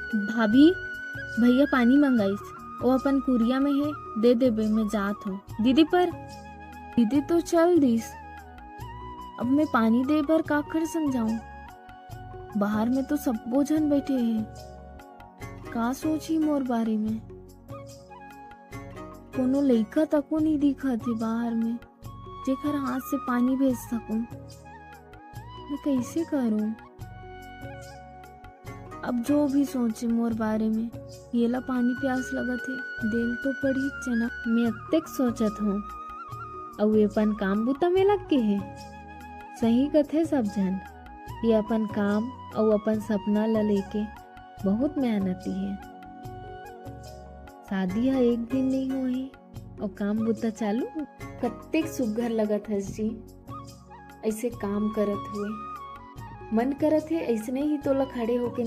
भाभी, भैया पानी मंगाइस। वो अपन कुरिया में है, दे देबे, मैं जात हूँ। दीदी तो चल दिस। अब मैं पानी दे बर काखर समझाऊं। बाहर में तो सबो जन बैठे हैं। का सोची मोर बारे में। कोनो लइका तको नहीं दिखत है बाहर में, जेकर हाथ से पानी भेज सकूं। मैं कैसे करूं। अब जो भी सोचे मोर बारे में, येला पानी प्यास लगत है, देल तो पड़ी चना। मैं अत्तेक सोचत हूँ और ये अपन काम बुता में लग के है। सही कथे सब जन, ये अपन काम और अपन सपना ला लेके बहुत मेहनती है। शादी है एक दिन नहीं हुई और काम बुता चालू। कत्तेक सुघर लगत है जी ऐसे काम करत हुए। मन करत है ऐसने ही तोला खड़े होके